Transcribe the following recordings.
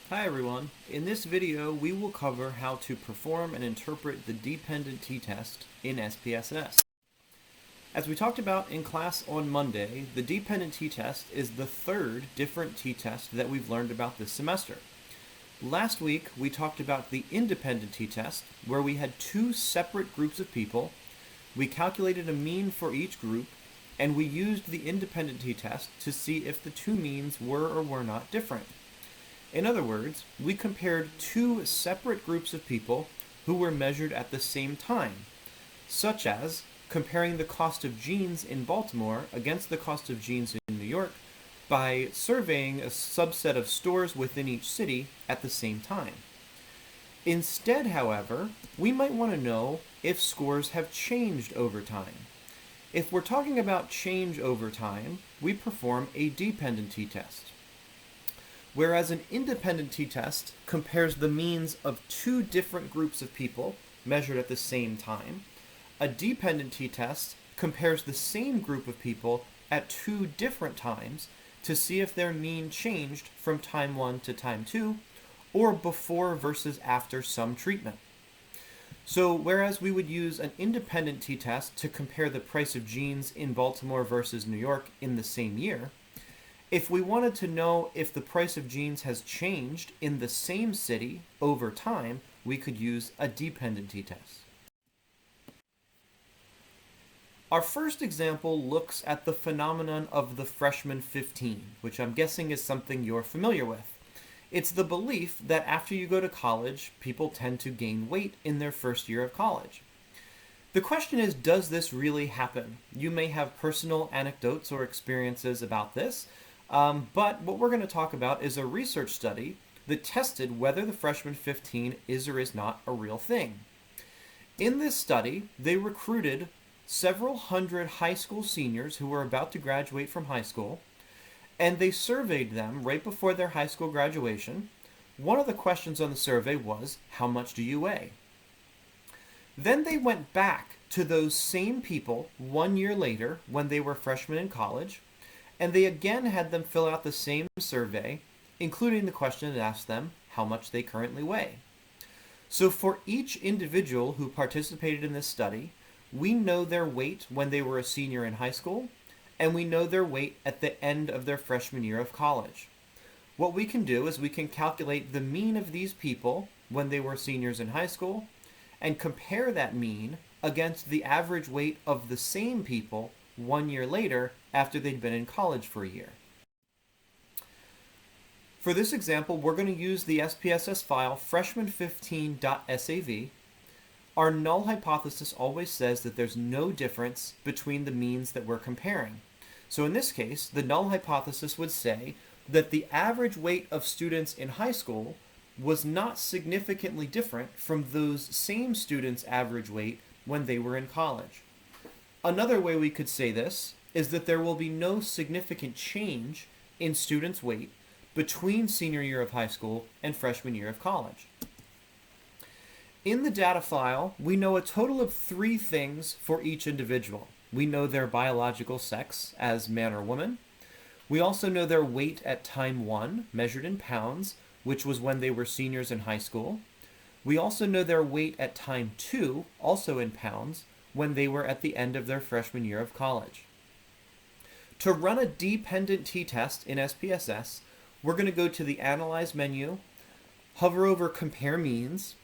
Hi everyone. In this video, we will cover how to perform and interpret the dependent t-test in SPSS. As we talked about in class on Monday, the dependent t-test is the third different t-test that we've learned about this semester. Last week, we talked about the independent t-test, where we had two separate groups of people. We calculated a mean for each group, and we used the independent t-test to see if the two means were or were not different. In other words, we compared two separate groups of people who were measured at the same time, such as comparing the cost of jeans in Baltimore against the cost of jeans in New York by surveying a subset of stores within each city at the same time. Instead, however, we might want to know if scores have changed over time. If we're talking about change over time, we perform a dependent t-test. Whereas an independent t-test compares the means of two different groups of people measured at the same time, a dependent t-test compares the same group of people at two different times to see if their mean changed from time 1 to time 2, or before versus after some treatment. So whereas we would use an independent t-test to compare the price of jeans in Baltimore versus New York in the same year, if we wanted to know if the price of jeans has changed in the same city over time, we could use a dependent t-test. Our first example looks at the phenomenon of the freshman 15, which I'm guessing is something you're familiar with. It's the belief that after you go to college, people tend to gain weight in their first year of college. The question is, does this really happen? You may have personal anecdotes or experiences about this, but what we're going to talk about is a research study that tested whether the freshman 15 is or is not a real thing. In this study, they recruited several hundred high school seniors who were about to graduate from high school, and they surveyed them right before their high school graduation. One of the questions on the survey was, how much do you weigh? Then they went back to those same people 1 year later when they were freshmen in college, and they again had them fill out the same survey, including the question that asked them how much they currently weigh. So for each individual who participated in this study, we know their weight when they were a senior in high school, and we know their weight at the end of their freshman year of college. What we can do is we can calculate the mean of these people when they were seniors in high school, and compare that mean against the average weight of the same people 1 year later after they'd been in college for a year. For this example, we're going to use the SPSS file freshman15.sav. Our null hypothesis always says that there's no difference between the means that we're comparing. So in this case, the null hypothesis would say that the average weight of students in high school was not significantly different from those same students' average weight when they were in college. Another way we could say this is that there will be no significant change in students' weight between senior year of high school and freshman year of college. In the data file, we know a total of 3 things for each individual. We know their biological sex as man or woman. We also know their weight at time 1, measured in pounds, which was when they were seniors in high school. We also know their weight at time 2, also in pounds, when they were at the end of their freshman year of college. To run a dependent t-test in SPSS, we're going to go to the Analyze menu, hover over Compare Means,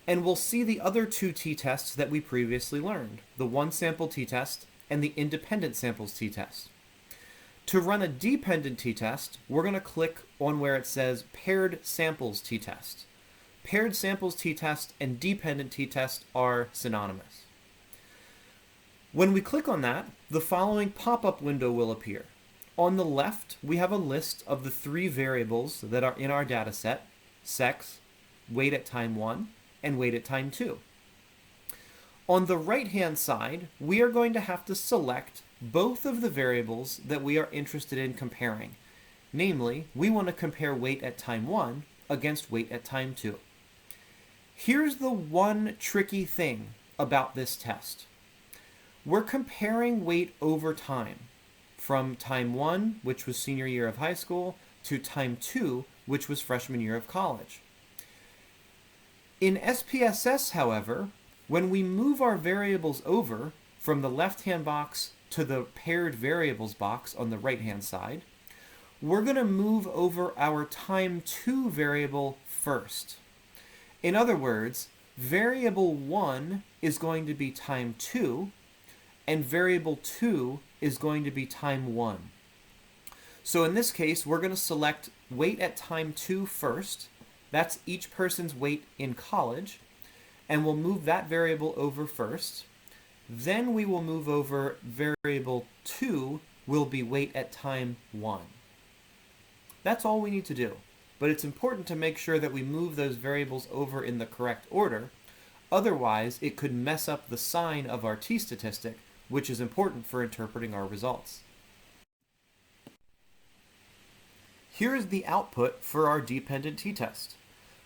and we'll see the other 2 t-tests that we previously learned, the one sample t-test and the independent samples t-test. To run a dependent t-test, we're going to click on where it says Paired Samples t-test. Paired Samples t-test and dependent t-test are synonymous. When we click on that, the following pop-up window will appear. On the left, we have a list of the 3 variables that are in our data set: sex, weight at time 1, and weight at time 2. On the right-hand side, we are going to have to select both of the variables that we are interested in comparing. Namely, we want to compare weight at time 1 against weight at time 2. Here's the one tricky thing about this test. We're comparing weight over time, from time 1, which was senior year of high school, to time 2, which was freshman year of college. In SPSS, however, when we move our variables over from the left-hand box to the paired variables box on the right-hand side, we're going to move over our time 2 variable first. In other words, variable 1 is going to be time 2, and variable 2 is going to be time 1. So in this case, we're going to select weight at time 2 first. That's each person's weight in college, and we'll move that variable over first. Then we will move over variable 2 will be weight at time 1. That's all we need to do, but it's important to make sure that we move those variables over in the correct order. Otherwise, it could mess up the sign of our t-statistic, which is important for interpreting our results. Here is the output for our dependent t-test.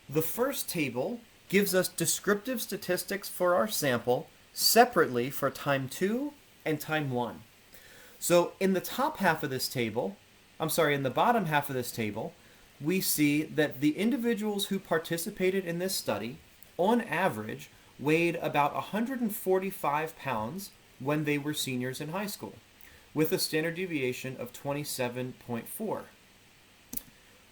The first table gives us descriptive statistics for our sample separately for time 2 and time 1. So in the top half of this table, in the bottom half of this table, we see that the individuals who participated in this study, on average, weighed about 145 pounds when they were seniors in high school, with a standard deviation of 27.4.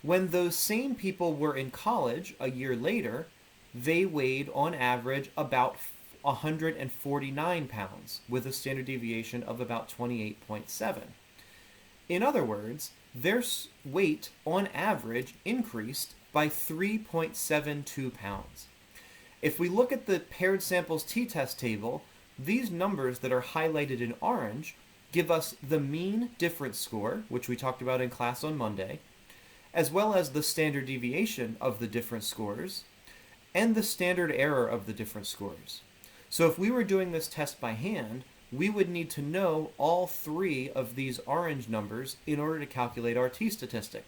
When those same people were in college a year later, they weighed on average about 149 pounds, with a standard deviation of about 28.7. In other words, their weight on average increased by 3.72 pounds. If we look at the paired samples t-test table, these numbers that are highlighted in orange give us the mean difference score, which we talked about in class on Monday, as well as the standard deviation of the different scores, and the standard error of the different scores. So if we were doing this test by hand, we would need to know all 3 of these orange numbers in order to calculate our t-statistic.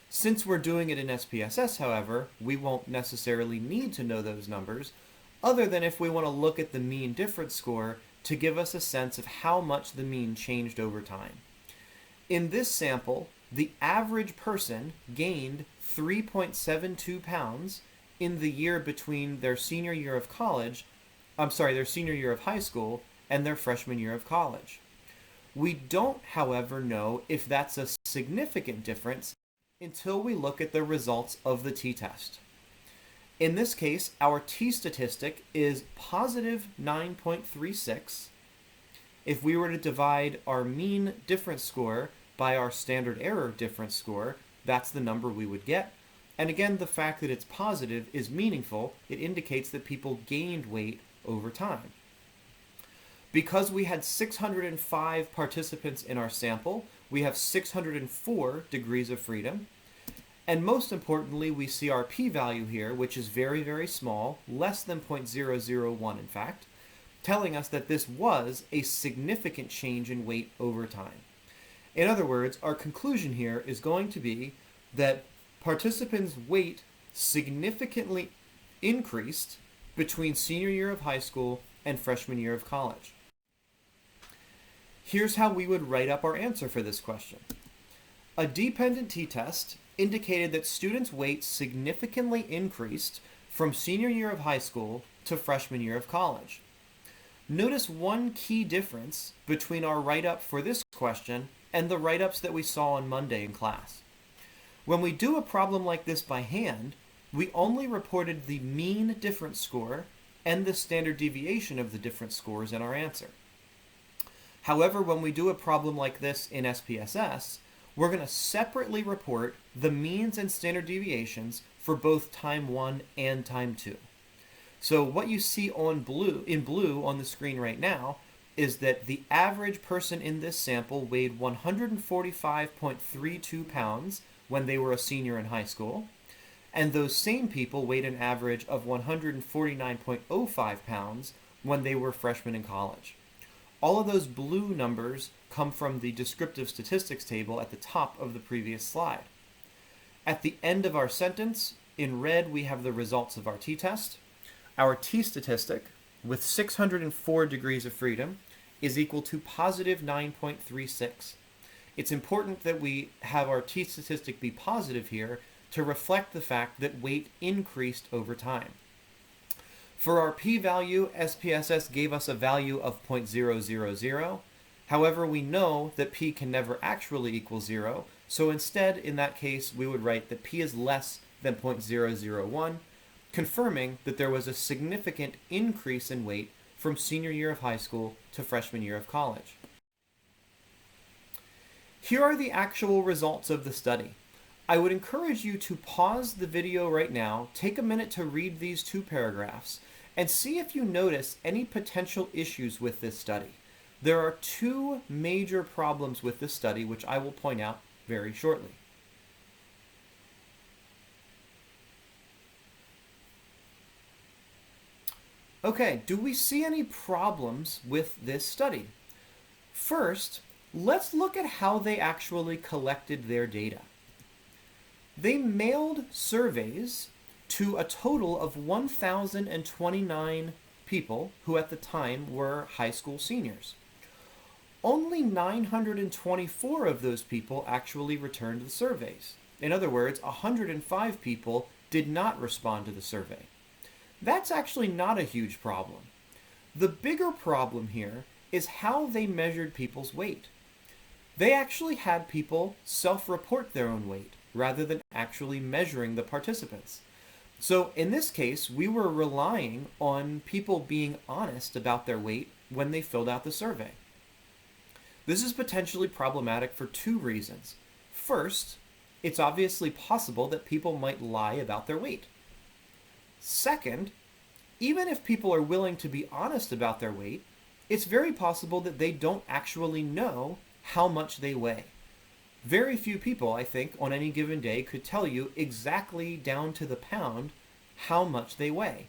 Since we're doing it in SPSS, however, we won't necessarily need to know those numbers, other than if we want to look at the mean difference score to give us a sense of how much the mean changed over time. In this sample, the average person gained 3.72 pounds in the year between their senior year of high school and their freshman year of college. We don't, however, know if that's a significant difference until we look at the results of the t-test. In this case, our t-statistic is positive 9.36. If we were to divide our mean difference score by our standard error difference score, that's the number we would get. And again, the fact that it's positive is meaningful. It indicates that people gained weight over time. Because we had 605 participants in our sample, we have 604 degrees of freedom. And most importantly, we see our p-value here, which is very, very small, less than 0.001 in fact, telling us that this was a significant change in weight over time. In other words, our conclusion here is going to be that participants' weight significantly increased between senior year of high school and freshman year of college. Here's how we would write up our answer for this question. A dependent t-test indicated that students' weight significantly increased from senior year of high school to freshman year of college. Notice one key difference between our write-up for this question and the write-ups that we saw on Monday in class. When we do a problem like this by hand, we only reported the mean difference score and the standard deviation of the different scores in our answer. However, when we do a problem like this in SPSS, we're going to separately report the means and standard deviations for both time 1 and time 2. So what you see in blue on the screen right now is that the average person in this sample weighed 145.32 pounds when they were a senior in high school, and those same people weighed an average of 149.05 pounds when they were freshmen in college. All of those blue numbers come from the descriptive statistics table at the top of the previous slide. At the end of our sentence, in red, we have the results of our t-test. Our t-statistic, with 604 degrees of freedom, is equal to positive 9.36. It's important that we have our t-statistic be positive here to reflect the fact that weight increased over time. For our p-value, SPSS gave us a value of 0.000. However, we know that p can never actually equal 0, so instead, in that case, we would write that p is less than 0.001, confirming that there was a significant increase in weight from senior year of high school to freshman year of college. Here are the actual results of the study. I would encourage you to pause the video right now, take a minute to read these 2 paragraphs, and see if you notice any potential issues with this study. There are 2 major problems with this study, which I will point out very shortly. Okay, do we see any problems with this study? First, let's look at how they actually collected their data. They mailed surveys to a total of 1,029 people who at the time were high school seniors. Only 924 of those people actually returned the surveys. In other words, 105 people did not respond to the survey. That's actually not a huge problem. The bigger problem here is how they measured people's weight. They actually had people self-report their own weight rather than actually measuring the participants. So in this case, we were relying on people being honest about their weight when they filled out the survey. This is potentially problematic for 2 reasons. First, it's obviously possible that people might lie about their weight. Second, even if people are willing to be honest about their weight, it's very possible that they don't actually know how much they weigh. Very few people, I think, on any given day could tell you exactly down to the pound how much they weigh.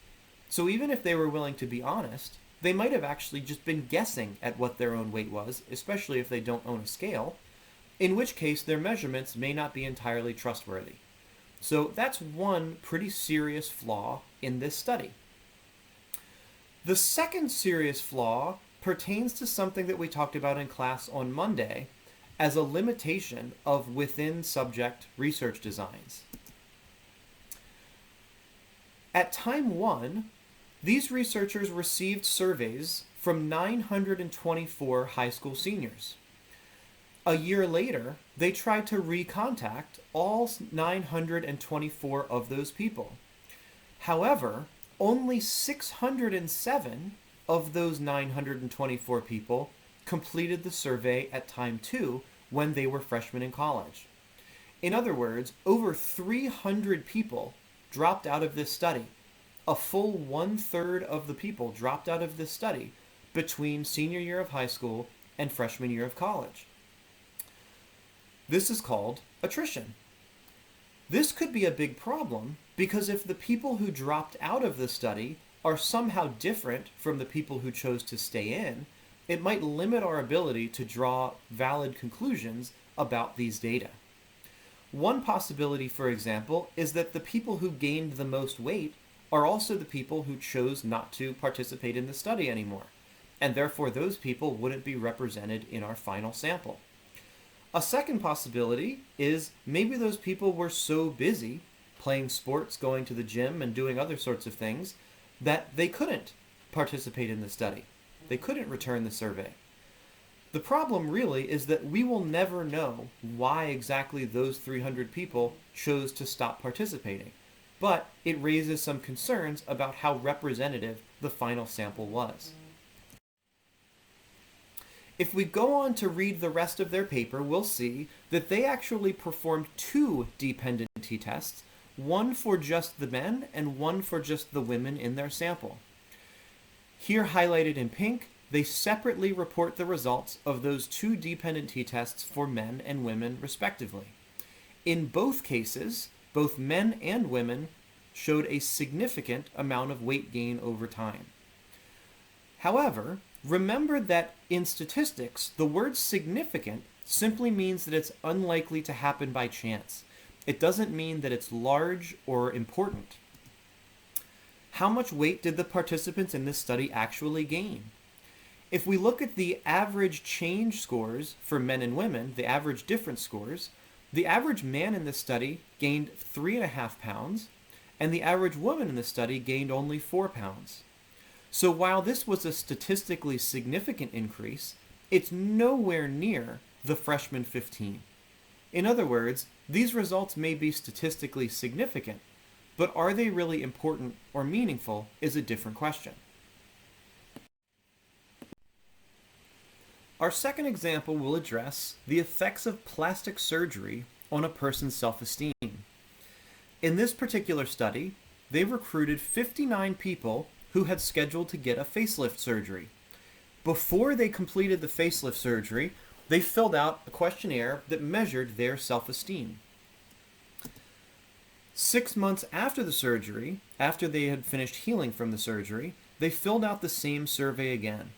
So even if they were willing to be honest, they might have actually just been guessing at what their own weight was, especially if they don't own a scale, in which case their measurements may not be entirely trustworthy. So that's one pretty serious flaw in this study. The second serious flaw pertains to something that we talked about in class on Monday as a limitation of within-subject research designs. At time 1, these researchers received surveys from 924 high school seniors. A year later, they tried to recontact all 924 of those people. However, only 607 of those 924 people completed the survey at time 2 when they were freshmen in college. In other words, over 300 people dropped out of this study. A full 1/3 of the people dropped out of this study between senior year of high school and freshman year of college. This is called attrition. This could be a big problem because if the people who dropped out of the study are somehow different from the people who chose to stay in, it might limit our ability to draw valid conclusions about these data. One possibility, for example, is that the people who gained the most weight are also the people who chose not to participate in the study anymore, and therefore those people wouldn't be represented in our final sample. A second possibility is maybe those people were so busy playing sports, going to the gym, and doing other sorts of things that they couldn't participate in the study. They couldn't return the survey. The problem really is that we will never know why exactly those 300 people chose to stop participating, but it raises some concerns about how representative the final sample was. If we go on to read the rest of their paper, we'll see that they actually performed 2 dependent t-tests, one for just the men and one for just the women in their sample. Here highlighted in pink, they separately report the results of those 2 dependent t-tests for men and women respectively. In both cases, both men and women showed a significant amount of weight gain over time. However, remember that in statistics, the word significant simply means that it's unlikely to happen by chance. It doesn't mean that it's large or important. How much weight did the participants in this study actually gain? If we look at the average change scores for men and women, the average difference scores, the average man in this study gained 3.5 pounds, and the average woman in the study gained only 4 pounds. So while this was a statistically significant increase, it's nowhere near the freshman 15. In other words, these results may be statistically significant, but are they really important or meaningful is a different question. Our second example will address the effects of plastic surgery on a person's self-esteem. In this particular study, they recruited 59 people who had scheduled to get a facelift surgery. Before they completed the facelift surgery, they filled out a questionnaire that measured their self-esteem. 6 months after the surgery, after they had finished healing from the surgery, they filled out the same survey again.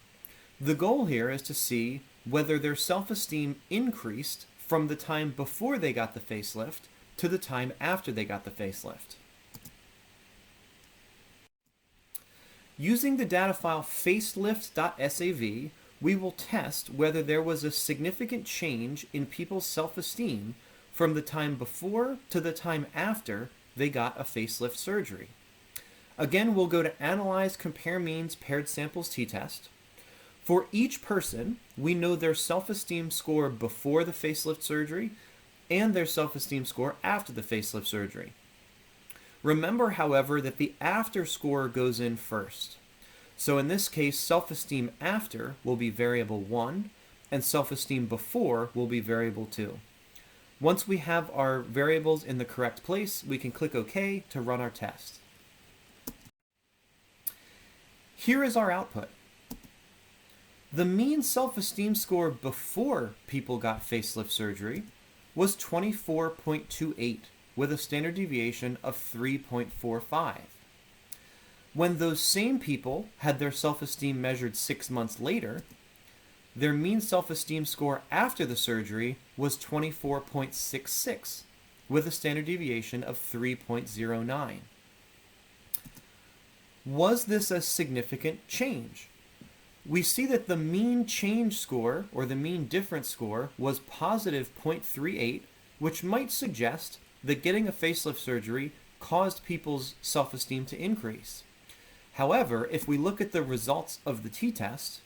The goal here is to see whether their self-esteem increased from the time before they got the facelift to the time after they got the facelift. Using the data file facelift.sav, we will test whether there was a significant change in people's self-esteem from the time before to the time after they got a facelift surgery. Again, we'll go to Analyze Compare Means Paired Samples t-test. For each person, we know their self-esteem score before the facelift surgery and their self-esteem score after the facelift surgery. Remember, however, that the after score goes in first. So in this case, self-esteem after will be variable 1, and self-esteem before will be variable 2. Once we have our variables in the correct place, we can click OK to run our test. Here is our output. The mean self-esteem score before people got facelift surgery was 24.28, with a standard deviation of 3.45. When those same people had their self-esteem measured 6 months later, their mean self-esteem score after the surgery was 24.66, with a standard deviation of 3.09. Was this a significant change? We see that the mean change score, or the mean difference score, was positive 0.38, which might suggest that getting a facelift surgery caused people's self-esteem to increase. However, if we look at the results of the t-test,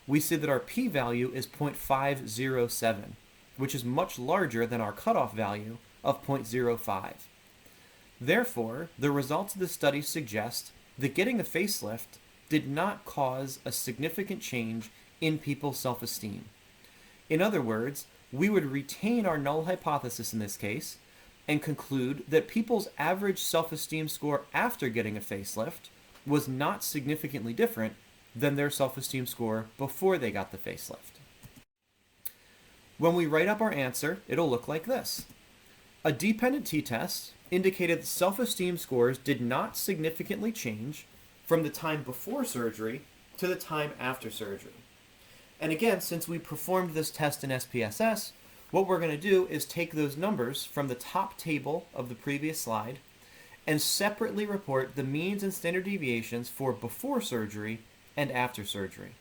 we see that our p-value is 0.507, which is much larger than our cutoff value of 0.05. Therefore, the results of the study suggest that getting a facelift did not cause a significant change in people's self-esteem. In other words, we would retain our null hypothesis in this case and conclude that people's average self-esteem score after getting a facelift was not significantly different than their self-esteem score before they got the facelift. When we write up our answer, it'll look like this. A dependent t-test indicated that self-esteem scores did not significantly change from the time before surgery to the time after surgery. And again, since we performed this test in SPSS, what we're going to do is take those numbers from the top table of the previous slide and separately report the means and standard deviations for before surgery and after surgery.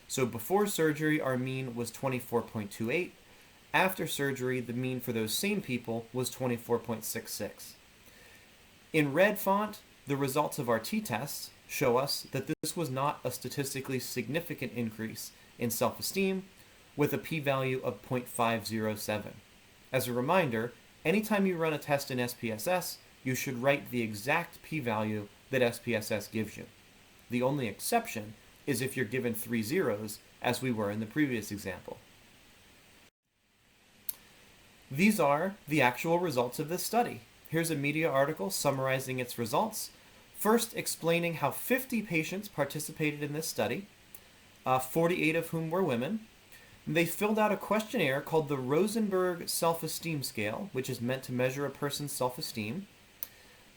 So before surgery, our mean was 24.28. After surgery, the mean for those same people was 24.66. In red font, the results of our t-tests show us that this was not a statistically significant increase in self-esteem, with a p-value of 0.507. As a reminder, anytime you run a test in SPSS, you should write the exact p-value that SPSS gives you. The only exception is if you're given 3 zeros, as we were in the previous example. These are the actual results of this study. Here's a media article summarizing its results, first explaining how 50 patients participated in this study, 48 of whom were women. They filled out a questionnaire called the Rosenberg Self-Esteem Scale, which is meant to measure a person's self-esteem,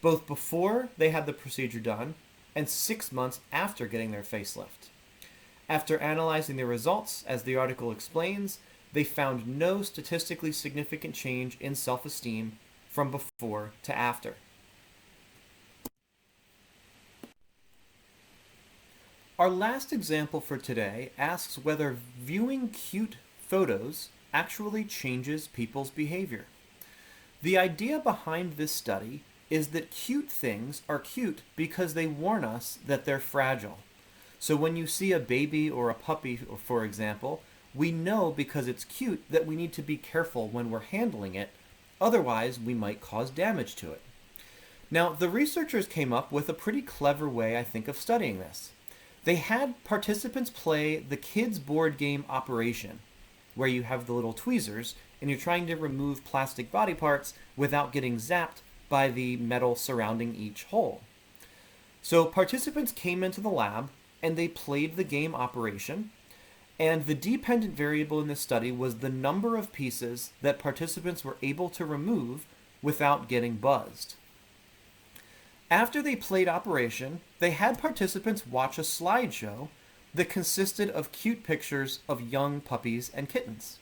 both before they had the procedure done and 6 months after getting their facelift. After analyzing the results, as the article explains, they found no statistically significant change in self-esteem from before to after. Our last example for today asks whether viewing cute photos actually changes people's behavior. The idea behind this study is that cute things are cute because they warn us that they're fragile. So when you see a baby or a puppy, for example, we know because it's cute that we need to be careful when we're handling it, otherwise we might cause damage to it. Now, the researchers came up with a pretty clever way, I think, of studying this. They had participants play the kids' board game Operation, where you have the little tweezers and you're trying to remove plastic body parts without getting zapped by the metal surrounding each hole. So participants came into the lab and they played the game Operation, and the dependent variable in this study was the number of pieces that participants were able to remove without getting buzzed. After they played Operation, they had participants watch a slideshow that consisted of cute pictures of young puppies and kittens.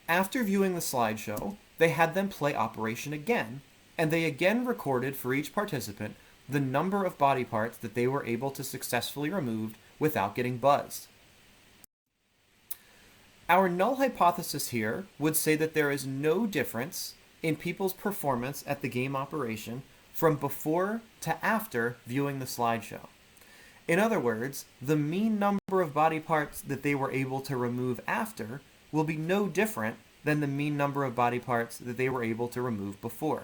After viewing the slideshow, they had them play Operation again, and they again recorded for each participant the number of body parts that they were able to successfully remove without getting buzzed. Our null hypothesis here would say that there is no difference in people's performance at the game Operation from before to after viewing the slideshow. In other words, the mean number of body parts that they were able to remove after will be no different than the mean number of body parts that they were able to remove before.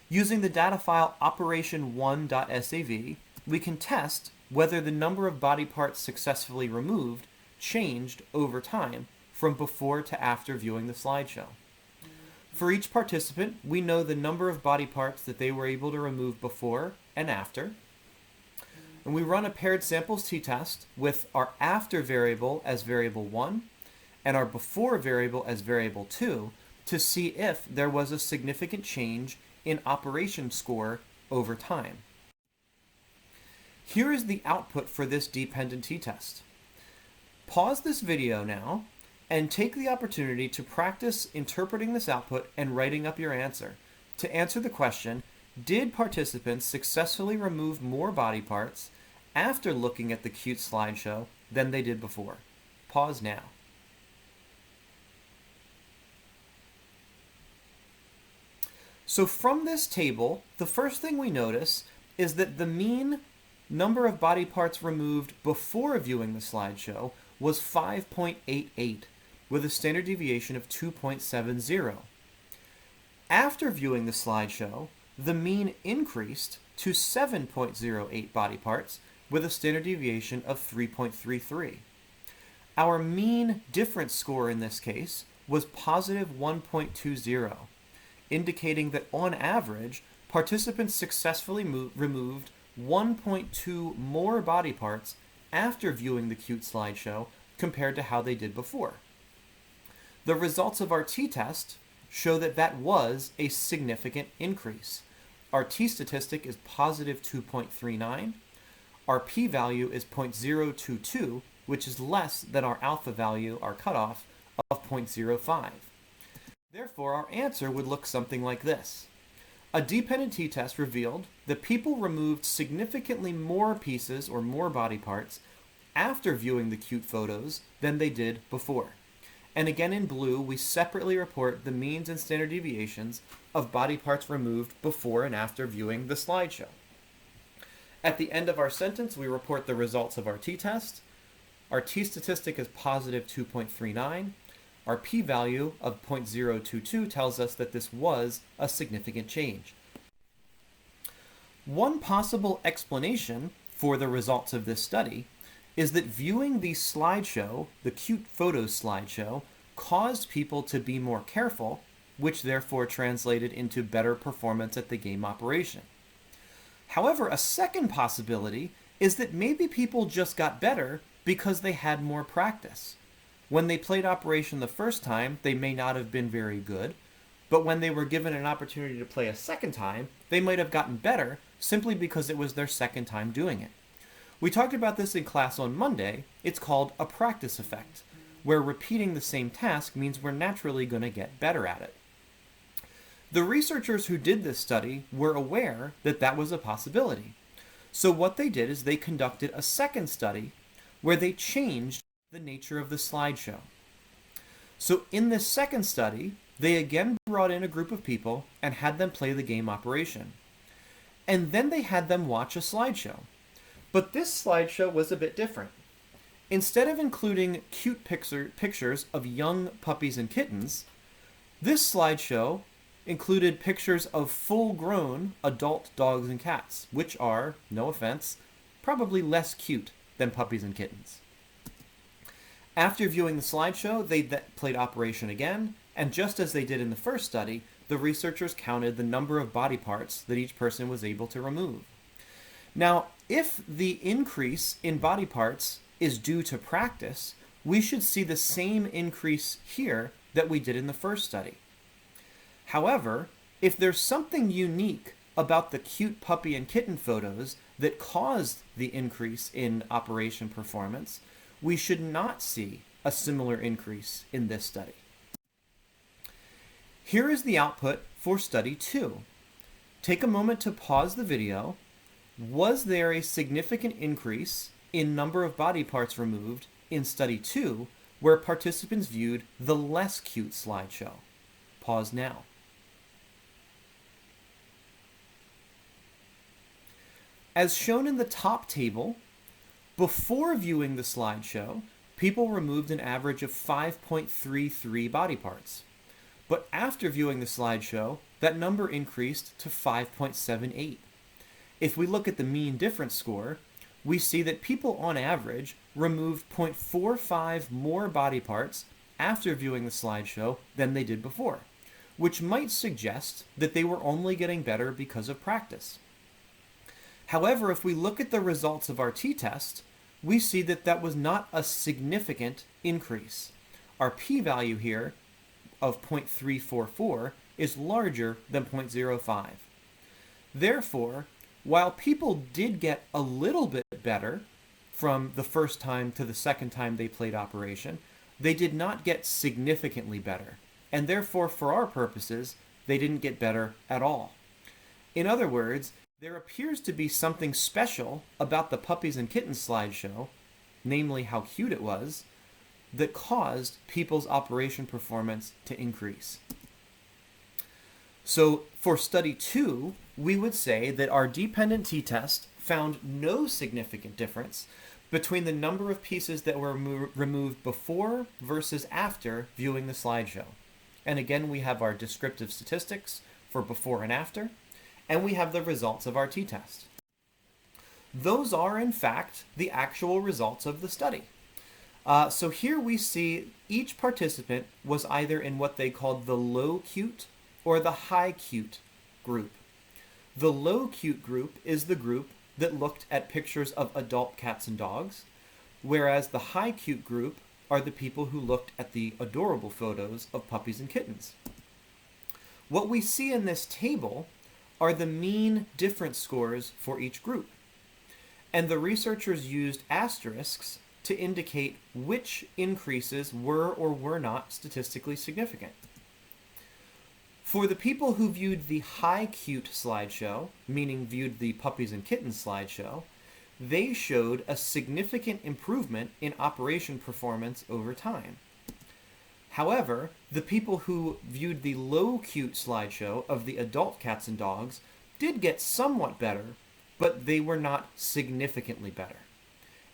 Using the data file operation1.sav, we can test whether the number of body parts successfully removed changed over time from before to after viewing the slideshow. For each participant, we know the number of body parts that they were able to remove before and after. And we run a paired samples t-test with our after variable as variable 1 and our before variable as variable 2 to see if there was a significant change in operation score over time. Here is the output for this dependent t-test. Pause this video now and take the opportunity to practice interpreting this output and writing up your answer. To answer the question, did participants successfully remove more body parts after looking at the cute slideshow than they did before? Pause now. So from this table, the first thing we notice is that the mean number of body parts removed before viewing the slideshow was 5.88, with a standard deviation of 2.70. After viewing the slideshow, the mean increased to 7.08 body parts, with a standard deviation of 3.33. Our mean difference score in this case was positive 1.20, indicating that on average, participants successfully removed 1.2 more body parts after viewing the cute slideshow compared to how they did before. The results of our t-test show that that was a significant increase. Our t-statistic is positive 2.39. Our p-value is 0.022, which is less than our alpha value, our cutoff, of 0.05. Therefore, our answer would look something like this. A dependent t-test revealed that people removed significantly more pieces or more body parts after viewing the cute photos than they did before. And again in blue, we separately report the means and standard deviations of body parts removed before and after viewing the slideshow. At the end of our sentence, we report the results of our t-test. Our t-statistic is positive 2.39. Our p-value of 0.022 tells us that this was a significant change. One possible explanation for the results of this study is that viewing the slideshow, the cute photos slideshow, caused people to be more careful, which therefore translated into better performance at the game Operation. However, a second possibility is that maybe people just got better because they had more practice. When they played Operation the first time, they may not have been very good, but when they were given an opportunity to play a second time, they might have gotten better simply because it was their second time doing it. We talked about this in class on Monday. It's called a practice effect, where repeating the same task means we're naturally going to get better at it. The researchers who did this study were aware that that was a possibility. So what they did is they conducted a second study where they changed the nature of the slideshow. So in this second study, they again brought in a group of people and had them play the game Operation. And then they had them watch a slideshow. But this slideshow was a bit different. Instead of including cute pictures of young puppies and kittens, this slideshow included pictures of full-grown adult dogs and cats, which are, no offense, probably less cute than puppies and kittens. After viewing the slideshow, they played Operation again, and just as they did in the first study, the researchers counted the number of body parts that each person was able to remove. Now, if the increase in body parts is due to practice, we should see the same increase here that we did in the first study. However, if there's something unique about the cute puppy and kitten photos that caused the increase in Operation performance, we should not see a similar increase in this study. Here is the output for study 2. Take a moment to pause the video. Was there a significant increase in number of body parts removed in study 2 where participants viewed the less cute slideshow? Pause now. As shown in the top table, before viewing the slideshow, people removed an average of 5.33 body parts. But after viewing the slideshow, that number increased to 5.78. If we look at the mean difference score, we see that people on average removed 0.45 more body parts after viewing the slideshow than they did before, which might suggest that they were only getting better because of practice. However, if we look at the results of our t-test, we see that that was not a significant increase. Our p-value here of 0.344 is larger than 0.05. Therefore, while people did get a little bit better from the first time to the second time they played Operation, they did not get significantly better. And therefore, for our purposes, they didn't get better at all. In other words, there appears to be something special about the puppies and kittens slideshow, namely how cute it was, that caused people's Operation performance to increase. So for study 2, we would say that our dependent t-test found no significant difference between the number of pieces that were removed before versus after viewing the slideshow. And again, we have our descriptive statistics for before and after, and we have the results of our t-test. Those are, in fact, the actual results of the study. So here we see each participant was either in what they called the low cute or the high cute group. The low cute group is the group that looked at pictures of adult cats and dogs, whereas the high cute group are the people who looked at the adorable photos of puppies and kittens. What we see in this table are the mean difference scores for each group. And the researchers used asterisks to indicate which increases were or were not statistically significant. For the people who viewed the high cute slideshow, meaning viewed the puppies and kittens slideshow, they showed a significant improvement in Operation performance over time. However, the people who viewed the low cute slideshow of the adult cats and dogs did get somewhat better, but they were not significantly better.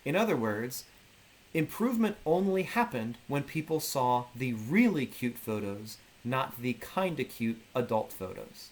In other words, improvement only happened when people saw the really cute photos, not the kinda cute adult photos.